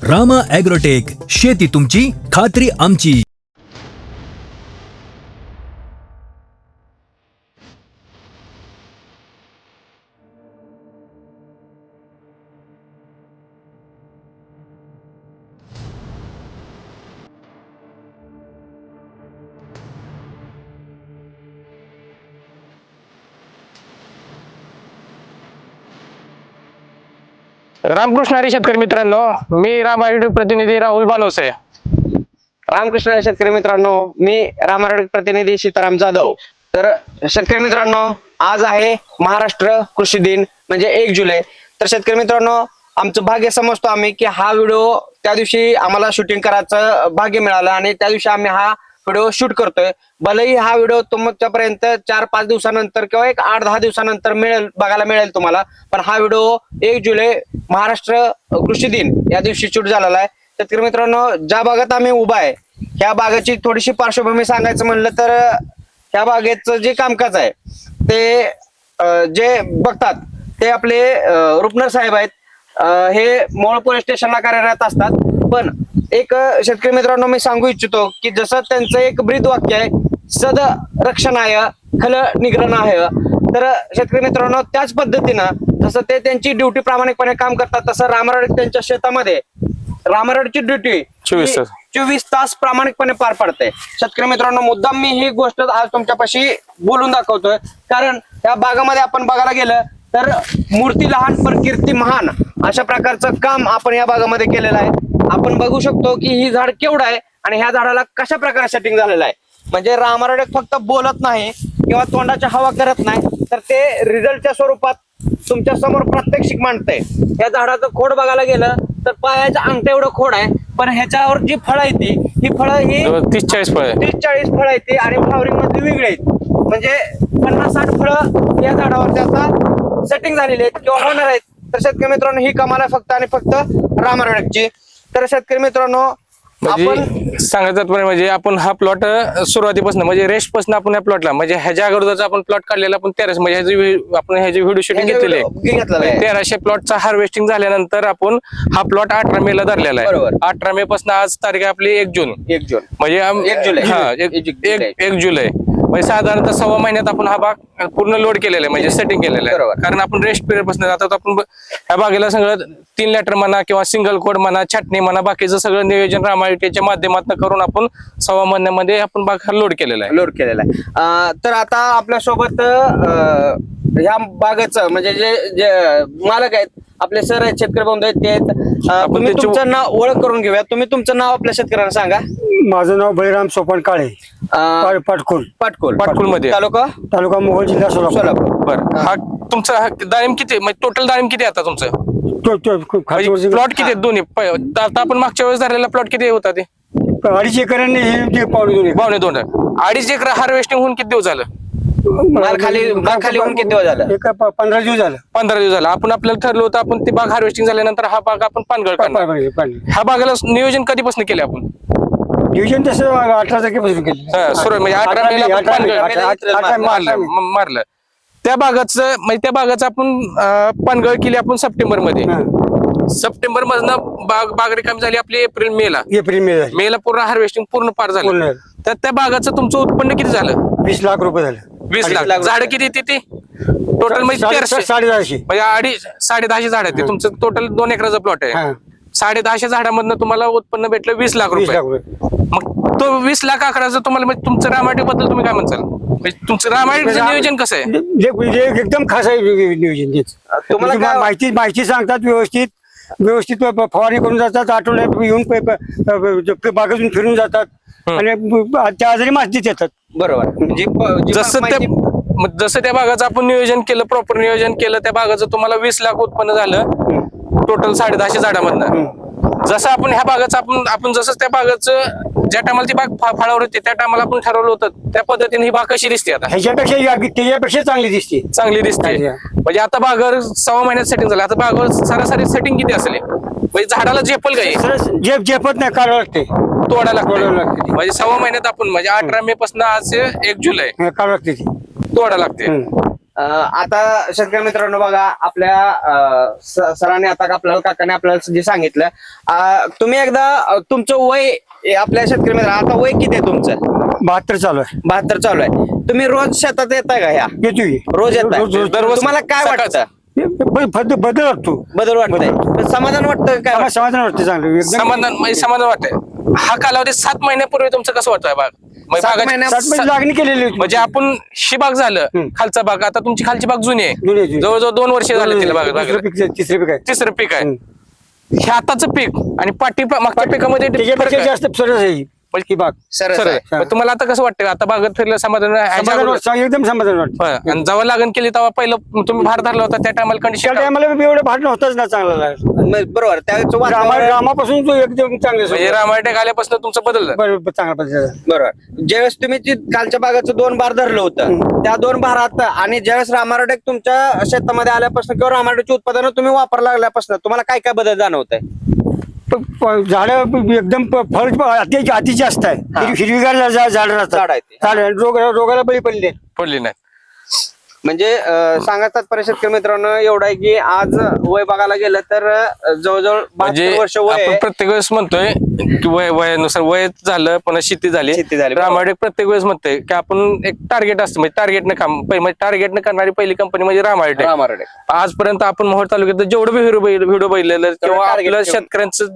Rama agrotech, शेती तुमची, खात्री आमची. रामकृष्ण हरी शेतकरी मित्रांनो, मी रामायण प्रतिनिधी राहुल बालोसे. रामकृष्ण शेतकरी मित्रांनो, मी रामायण प्रतिनिधी सीताराम जाधव. तर शेतकरी मित्रांनो, आज आहे महाराष्ट्र कृषी दिन म्हणजे 1 जुलै. तर शेतकरी मित्रांनो, आमचं भाग्य समजतो आम्ही की हा व्हिडिओ त्या दिवशी आम्हाला शूटिंग करायचं भाग्य मिळालं आणि त्या दिवशी आम्ही हा व्हिडिओ शूट करतोय. भलेही हा व्हिडिओ तुमच्यापर्यंत 4-5 दिवसानंतर किंवा एक 8-10 दिवसानंतर बघायला मिळेल तुम्हाला, पण हा व्हिडिओ 1 जुलै महाराष्ट्र कृषी दिन या दिवशी शूट झालेला आहे. शेतकरी मित्रांनो, ज्या भागात आम्ही उभा आहे ह्या भागाची थोडीशी पार्श्वभूमी सांगायचं म्हणलं तर ह्या भागेचं जे कामकाज आहे ते जे बघतात ते आपले रुपनर साहेब आहेत. हे मोळ पोलीस स्टेशनला कार्यरत असतात. पण एक शेतकरी मित्रांनो, मी सांगू इच्छितो की जसं त्यांचं एक ब्रीद वाक्य आहे, सद रक्षणाय खल निग्रहणाय. तर शेतकरी मित्रांनो, त्याच पद्धतीनं जसं ते त्यांची ड्युटी प्रामाणिकपणे काम करतात, तसं रामराड त्यांच्या शेतामध्ये रामराडची ड्युटी 24 तास प्रामाणिकपणे पार पडते. शेतकरी मित्रांनो, मुद्दाम मी ही गोष्ट आज तुमच्यापाशी बोलून दाखवतोय, कारण त्या भागामध्ये आपण बघायला गेलं तर मूर्ती लहान पण कीर्ती महान अशा प्रकारचं काम आपण या भागामध्ये केलेलं आहे. आपण बघू शकतो की ही झाड केवढं आहे आणि ह्या झाडाला कशा प्रकारे सेटिंग झालेलं आहे. म्हणजे रामराड फक्त बोलत नाही किंवा तोंडाच्या हवा करत नाही, तर ते रिझल्टच्या स्वरूपात तुमच्या समोर प्रात्यक्षिक मांडतंय. या झाडाचं खोड बघायला गेलं तर पायाच्या अंगठ्या एवढं खोड आहे, पण ह्याच्यावर जी फळं आहेत ही फळं ही 30-40 फळ 30-40 फळं आहेत आणि फ्लावरिंग मध्ये वेगळी आहेत. म्हणजे 50-60 फळं या झाडावरती आता सेटिंग झालेली आहेत किंवा होणार आहेत. तर शेतकरी मित्रांनो, ही कमाल आहे फक्त आणि फक्त रामराडची. तर शेतकरी मित्रांनो, आपण म्हणजे सांगायचं म्हणजे आपण हा प्लॉट सुरुवातीपासून म्हणजे रेस्ट पासून आपण या प्लॉटला म्हणजे ह्याच्या अगोदरचा आपण प्लॉट काढलेला आपण 1300 म्हणजे आपण ह्याची व्हिडिओ शूटिंग घेतलेली आहे. 1300 प्लॉटचा हार्वेस्टिंग झाल्यानंतर आपण हा प्लॉट 18 मे ला धरलेला आहे. 18 मे पासून आज तारीख आपली 1 जून म्हणजे 1 जुलै. हा 1 जुलै म्हणजे साधारणतः 1.25 महिन्यात आपण हा बाग पूर्ण लोड केलेला आहे, म्हणजे सेटिंग केलेलं आहे. कारण आपण रेस्ट पिरियड पासून आता आपण ह्या बागेला सगळं 3 लिटर म्हणा किंवा सिंगल कोड म्हणा, छाटणी म्हणा, बाकीचं सगळं नियोजन रामायणच्या माध्यमातून करून आपण 1.25 महिन्यामध्ये आपण बाग लोड केलेला आहे. तर आता आपल्या सोबत ह्या बागेचं म्हणजे जे मालक आहेत आपले सर आहेत, शेतकरी बंधू आहेत, ते आहेत. तुम्ही तुमचं नाव ओळख करून घेऊया. तुम्ही तुमचं नाव आपल्या शेतकऱ्यांना सांगा. माझं नाव बळीराम सोपान काळे, पाटकोल मध्ये तालुका मोहोळ, जिल्हा सोलापूर. बरं, हा तुमचा डाळिंब किती म्हणजे टोटल डाळिंब किती आता तुमचं प्लॉट किती दोन्ही? आता आपण मागच्या वेळेस धरलेला प्लॉट किती होता ते? 2.5 एकरांनी हे पावणे 2. 2.5 एकर हार्वेस्टिंग होऊन किती दिवस झालं? खाली होऊन किती दिवस झालं? 15 दिवस झालं. 15 दिवस झालं. आपण आपल्याला ठरलं होतं आपण ती बाग हार्वेस्टिंग झाल्यानंतर हा बाग आपण पानगळ करणार. ह्या बागेला नियोजन कधीपासून केले आपण? नियोजन तसं 18 तारखेपासून केलं. सुरू म्हणजे 18 मेला आपण पानगळ मारलं. त्या बागाचं आपण पानगळ केली आपण सप्टेंबर मध्ये. सप्टेंबर मधनं बाग रिकामी झाली आपली एप्रिल मे ला पूर्ण हार्वेस्टिंग पूर्ण पार झालं. तर त्या बागाचं तुमचं उत्पन्न किती झालं? 20 लाख रुपये झाले. 20 लाख. झाडं किती येते ती टोटल? म्हणजे 150 म्हणजे 150 झाड आहे. तुमचं टोटल 2 एकराचा प्लॉट आहे. 150 झाडामधनं तुम्हाला उत्पन्न भेटलं 20 लाख रुपये. मग तो 20 लाख आकडाचं तुम्हाला म्हणजे तुमचं रामायण बद्दल तुम्ही काय म्हणताल? म्हणजे तुमचं रामायणचं नियोजन कसं आहे? एकदम खास आहे नियोजन. तुम्हाला माहिती सांगतात, व्यवस्थित फवारणी करून जातात, आठवड्यात येऊन बागेतून फिरून जातात आणि त्या आजारी माहितीच येतात. बरोबर. जसं त्या बागाचं आपण नियोजन केलं, प्रॉपर नियोजन केलं, त्या बागाचं तुम्हाला 20 लाख उत्पन्न झालं टोटल 150 झाडामधनं. जसं आपण ह्या बागाचं आपण जसं त्या बागाचं ज्या टायमाला ती बाग फळावर होती त्या टायमाला आपण ठरवलं होतं त्या पद्धतीने ही बाग कशी दिसते आता? त्याच्यापेक्षा चांगली दिसते. म्हणजे आता बागावर 1.25 महिन्यात सेटिंग झालं. आता बागावर सरासरी सेटिंग किती असेल? म्हणजे झाडाला झेपल काही झेपत नाही, काढावं लागते, तोडा लागते. म्हणजे 1.25 महिन्यात आपण म्हणजे 18 मे पासून आज 1 जुलै काढावं लागते, तोडा लागते. आता शेतकरी मित्रांनो बघा आपल्या सरांनी आता आपल्याला काकाने आपल्याला जे सांगितलं तुम्ही एकदा तुमचं वय आपल्या शेतकरी मित्र आता वय किती आहे तुमचं? 72 चालू आहे. 72 चालू आहे. तुम्ही रोज शेतात येताय का ह्या? येतोय रोज येताय? दररोज तुम्हाला काय वाटतं? बदल वाटतो. बदल वाटतंय? समाधान वाटतं काय? आम्हाला समाधान वाटतं चांगलं एकदम. समाधान वाटतंय. हा कालावधी 7 महिन्यापूर्वी तुमचं कसं वाटतंय बाग? म्हणजे 7 बागाची- महिन्या- 7 महिने लागणी केलेली होती. म्हणजे आपण ही बाग झालं खालचा बाग, आता तुमची खालची बाग जुनी जुनी आहे, आहे. जवळजवळ 2 वर्ष झाले तिला बाग दुसरं पीक तिसरं पीक आहे. तिसरं पीक आहे. हे आताचं पीक आणि मागच्या पिकामध्ये फरक त्याच्यापेक्षा आहे. जास्त सरस आहे ही बाग. सरस सरळ आहे. आहे. मग तुम्हाला आता कसं वाटतं आता बागेत फिरलं समाधान आहे? ह्याच्या समाधान अगोदर- वाटतं, एकदम समाधान वाटतं. होय. आणि जेव्हा लागण केली तेव्हा पहिलं तुम्ही भार धरला होता त्या टायमाला त्या कंडिशन टायमाला एवढं भाट नव्हताच ना चांगला. बरोबर त्यावेळेचं वातावरण- रामापासून तो एकदम चांगलं म्हणजे रामायटेक आल्यापासून तुमचं बदललं. चांगला पद्धतीचा. बरोबर ज्यावेळेस तुम्ही ती कालच्या भागाचं 2 बार धरलं होतं त्या 2 भारात आणि ज्यावेळेस रामारोटेक तुमच्या शेतामध्ये आल्यापासून किंवा रामारोटेकची उत्पादनं तुम्ही वापरायला लागल्यापासून तुम्हाला काय काय बदल जाणवत आहे? झाड एकदम फळ अति जास्त आहे. हिरवीगार झाड झाड आहे ते. झाड रोगाला बळी पडले. पडली नाही. म्हणजे सांगत तात्पर्य शेतकरी मित्रांनो एवढं आहे की आज वय बघायला गेलं तर जवळजवळ 72 म्हणजे वर्ष वय आपण आहे. प्रत्येक वेळेस म्हणतोय की वयानुसार वय झालं पुन्हा शेती झाली. शेती झाली, बरोबर. रामायटेक प्रत्येक वेळेस म्हणतोय की आपण एक टार्गेट असतं, म्हणजे टार्गेटनं काम म्हणजे टार्गेटनं करणारी पहिली कंपनी म्हणजे रामायटेक. रामारोटेक आजपर्यंत आपण मोहोळ तालुक्यात जेवढं व्हिडिओ बघितलेलं किंवा target आपलं ठेवून.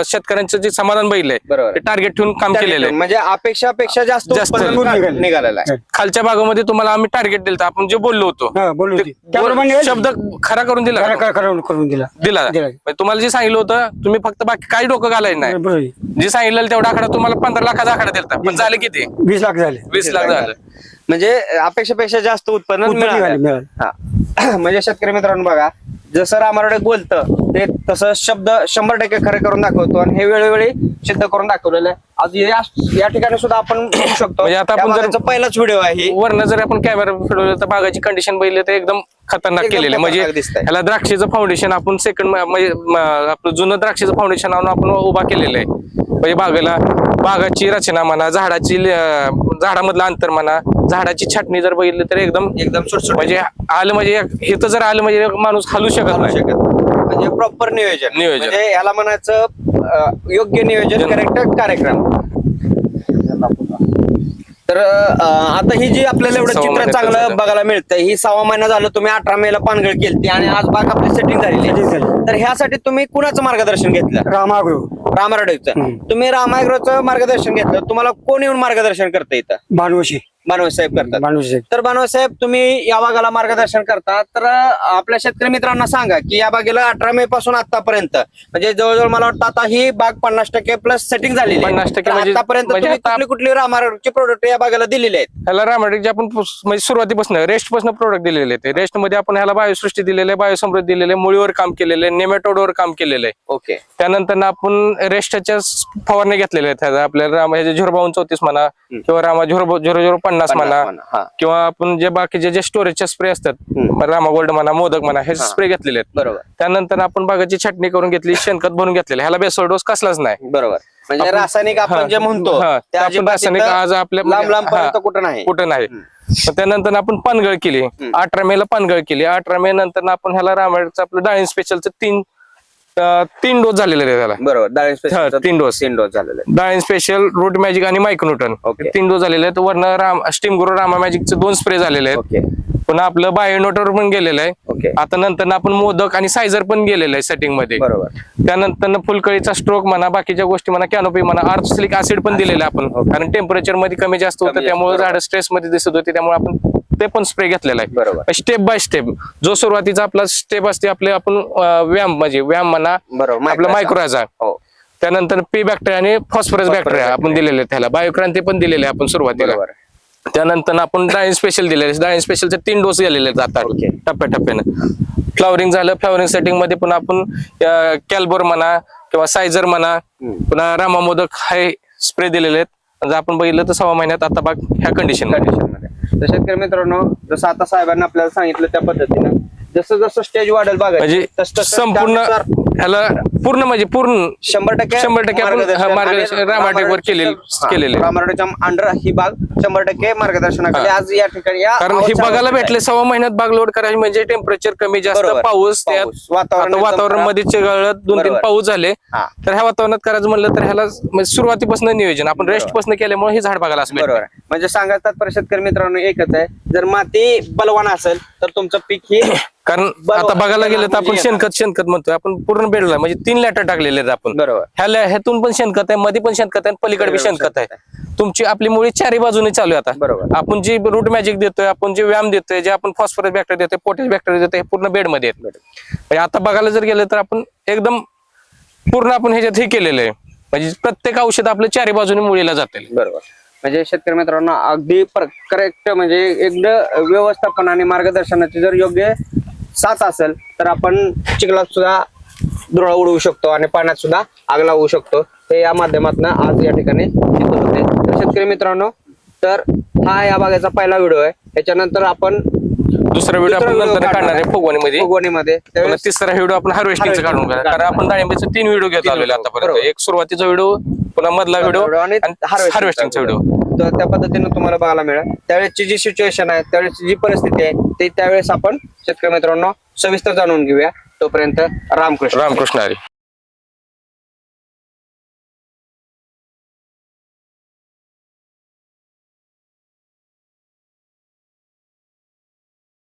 शेतकऱ्यांचं जे समाधान बघितलंय बरोबर. ते टार्गेट ठेवून काम केलेलं आहे. म्हणजे अपेक्षापेक्षा जास्त जास्त उत्पादन निघालेलं आहे. खालच्या भागामध्ये तुम्हाला आम्ही टार्गेट दिलं आपण जे बोललो होतो हा, बोललो ते होती. त्याप्रमाणे शब्द खरा करून दिला का? करून दिला. दिला दिला. म्हणजे तुम्हाला जे सांगितलं होतं तुम्ही फक्त बाकी काही डोकं घालायचं नाही. बरोबर आहे. जे सांगितलं तेवढा आकडा तुम्हाला 15 लाखाचा आकडा दिलता पण झाले किती? 20 लाख झाले. 20 लाख झालं. म्हणजे अपेक्षापेक्षा जास्त उत्पन्न उत्पन्न मिळालं. मिळालं. हा. म्हणजे शेतकरी मित्रांनो बघा जसं रामारोटेक बोलतं ते तसं शब्द 100% खरे करून दाखवतो आणि हे वेळोवेळी सिद्ध करून दाखवलेलं आहे. आज या ठिकाणी सुद्धा आपण बघू शकतो. म्हणजे आता या आपण जर- भागाचा पहिलाच व्हिडिओ आहे ही. वरनं जर आपण कॅमेरा फिरवलं तर बागाची कंडिशन बघितली तर एकदम खतरनाक एकदम केलेलं आहे. म्हणजे खतरनाक दिसतंय. ह्याला द्राक्षेचं फाउंडेशन आपण म्हणजे आपलं जुनं द्राक्षेचं फाउंडेशन आणून आपण उभा केलेलं आहे. म्हणजे बागाची रचना म्हणा, झाडामधलं अंतर म्हणा, झाडाची छाटणी जर बघितली तर एकदम सुटसुटीत. म्हणजे आलं म्हणजे इथं जर आलं म्हणजे माणूस हलू शकत नाही. म्हणजे प्रॉपर नियोजन म्हणजे याला म्हणायचं योग्य नियोजन करेक्ट कार्यक्रम. तर आता ही जी आपल्याला एवढं 6 चित्र महिन्याचं चांगलं झालं. बघायला मिळतंय ही 6 महिना झालं तुम्ही 18 मेला पानगळ केली आणि आज बाग आपली सेटिंग झालेली आहे. झाली. तर ह्यासाठी तुम्ही कुणाचं मार्गदर्शन घेतलं? रामागृह रामारोटेकचं. तुम्ही रामायग्रोचं मार्गदर्शन घेतलं तुम्हाला कोण येऊन मार्गदर्शन करतं इथं? भानवशी बानवस साहेब करतात. भानवशी तर बानवस साहेब तुम्ही या बागाला मार्गदर्शन करता तर आपल्या शेतकरी मित्रांना सांगा की या बागेला 18 मे पासून आतापर्यंत म्हणजे जवळजवळ मला वाटतं आता ही बाग 50% प्लस सेटिंग झालेली आहे. 50% तर म्हणजे- आतापर्यंत म्हणजे तुम्ही आता- कुठली कुठली रामारोटेकचे प्रोडक्ट या बागेला दिलेले आहेत? ह्याला रामायटेकचे आपण म्हणजे सुरुवातीपासून रेस्ट पासून प्रोडक्ट दिलेले आहेत. रेस्ट मध्ये आपण ह्याला बायोसृष्टी दिलेले आहे, बायोसमृद्धी दिलेले आहे, मुळीवर काम केलेलं आहे, नेमॅटोडवर काम केलेलं आहे. ओके. त्यानंतर आपण रेस्टच्या फवारणी घेतलेल्या आहेत. ह्याचा आपल्याला ह्याचे 05234 म्हणा किंवा रामा 0050 म्हणा किंवा आपण जे बाकीचे जे स्टोरेजचे स्प्रे असतात रामा गोल्ड म्हणा, मोदक म्हणा, हे स्प्रे घेतलेले आहेत. बरोबर. त्यानंतर आपण बागाची छाटणी करून घेतली, शेणखत भरून घेतलेलं. ह्याला बेसोल डोस कसलाच नाही. बरोबर. म्हणजे रासायनिक आपण जे म्हणतो हा, त्या आपण अजिबात रासायनिक इथं आज आपल्या लांब लांब पर्यंत हा, कुठं नाही. कुठं नाही. मग त्यानंतर आपण पानगळ केली. 18 मे ला पानगळ केली. 18 मे नंतर आपण ह्याला रामायणचं आपलं डाळिंब स्पेशलचं 3 डोस झालेले आहे त्याला. बरोबर. डाळिंब स्पेशल 3 डोस. 3 डोस झालेले आहेत. डाळिंब स्पेशल, रूट मॅजिक आणि मायक्रोन्यूटन ओके. 3 डोस झालेले आहेत. वरनं स्टीम गुरु रामा मॅजिकचे 2 स्प्रे झालेले आहेत. ओके. पुन्हा आपलं बायोनोटर पण गेलेलं आहे. ओके. आता नंतर आपण मोदक आणि सायझर पण गेलेलं आहे सेटिंग मध्ये. बरोबर. त्यानंतर फुलकळीचा स्ट्रोक म्हणा, बाकीच्या गोष्टी म्हणा, कॅनोपी म्हणा, आर्थोसिलिक ऍसिड पण दिलेलं आहे आपण. कारण टेम्परेचर मध्ये कमी जास्त कमी होतं जास्त, त्यामुळे बरोबर. झाड स्ट्रेस मध्ये दिसत होती त्यामुळे आपण ते पण स्प्रे घेतलेला आहे. बरोबर. स्टेप बाय स्टेप जो सुरुवातीचा आपला स्टेप असते आपले आपण व्यायाम म्हणा, बरोबर. आपला मायक्रोचा, हो. त्यानंतर पी बॅक्टेरिया आणि फॉस्फरस बॅक्टेरिया आपण दिलेले आहेत. त्याला बायोक्रांती पण दिलेले आहे आपण सुरुवातीला. बरोबर. त्यानंतर आपण डाळिंब स्पेशल दिलेले. डाळिंब स्पेशलचे 3 डोस गेलेले जातात ओके. टप्प्याटप्प्यानं. फ्लॉवरिंग झालं. फ्लॉवरिंग सेटिंग मध्ये पुन्हा आपण कॅल्बोर म्हणा किंवा सायझर म्हणा, पुन्हा रामा मोदक हे स्प्रे दिलेले आहेत. जर आपण बघितलं तर 6 महिन्यात आता बाग ह्या कंडिशन कंडिशनमध्ये. तर शेतकरी मित्रांनो जसं आता साहेबांनी आपल्याला सांगितलं त्या पद्धतीनं जसं जसं स्टेज वाढेल बघा म्हणजे संपूर्ण ह्याला पूर्ण म्हणजे पूर्ण 100% आपण मार्गदर्शन रामाटेकवर केलेले रामाटेकच्या अंडर ही बाग 100% मार्गदर्शनाखाली आज या ठिकाणी कारण हे बघायला भेटले 6 महिन्यात बाग लोड करायची म्हणजे टेम्परेचर कमी जास्त बरोबर. पाऊस त्यात पाऊस, वातावरण आता वातावरण एकदम मध्ये चिघळत 2-3 बरोबर. पाऊस झाले हा. तर ह्या वातावरणात करायचं म्हणलं तर ह्याला म्हणजे सुरुवातीपासून नियोजन आपण रेस्ट पासून केल्यामुळे हे झाड बघायला असं बरोबर भेटलं. आहे. म्हणजे सांगायचं तात्पर्य शेतकरी मित्रांनो एकच आहे, जर माती बलवान असेल तर तुमचं पीक ही कारण बरोबर. आता बघायला गेलं तर आपण म्हणजे शेणखत म्हणतोय आपण पूर्ण बेडला म्हणजे 3 लॅटर टाकलेले आहेत आपण बरोबर. ह्यातून पण शेणखत आहे मध्ये पण शेणखत आहे आणि पलीकडे बी शेणखत आहे. तुमची आपली मुळी चारही बाजूने चालू आहे आता. बरोबर. आपण जी रूट मॅजिक देतोय आपण जे व्यायाम देतोय जे आपण फॉस्फरस बॅक्टेरिया देतोय पोटॅश बॅक्टेरिया देतोय हे पूर्ण बेड मध्ये आहेत. म्हणजे आता बघायला जर गेलं तर आपण एकदम पूर्ण आपण ह्याच्यात हे केलेलं आहे म्हणजे प्रत्येक औषध आपलं चारही बाजूने मुळीला जाते. बरोबर. म्हणजे शेतकरी मित्रांनो अगदी करेक्ट म्हणजे एकदम व्यवस्थापन आणि मार्गदर्शनाची जर योग्य साथ असेल तर आपण चिखलात सुद्धा धुरळा उडवू शकतो आणि पाण्यात सुद्धा आग लावू शकतो. हे या माध्यमातून आज या ठिकाणी शिकवत होते. तर शेतकरी मित्रांनो तर हा या बागेचा पहिला व्हिडिओ आहे. त्याच्यानंतर आपण दुसरा व्हिडिओ आपण नंतर काढणार आहे फुगवणीमध्ये. फुगवणीमध्ये पुन्हा तिसरा व्हिडिओ आपण हार्वेस्टिंगचा काढून घेणार. कारण आपण डाळिंबीचे 3 व्हिडिओ घेत आलेले आतापर्यंत. बरोबर. एक सुरुवातीचा व्हिडिओ पुन्हा मधला व्हिडिओ आणि आणि हार्वेस्टिंगचा व्हिडिओ. तर त्या पद्धतीने तुम्हाला बघायला मिळेल. त्यावेळेसची जी सिच्युएशन आहे त्यावेळेसची जी परिस्थिती आहे ते त्यावेळेस आपण शेतकरी मित्रांनो सविस्तर जाणून घेऊया. तोपर्यंत रामकृष्ण रामकृष्ण हरी.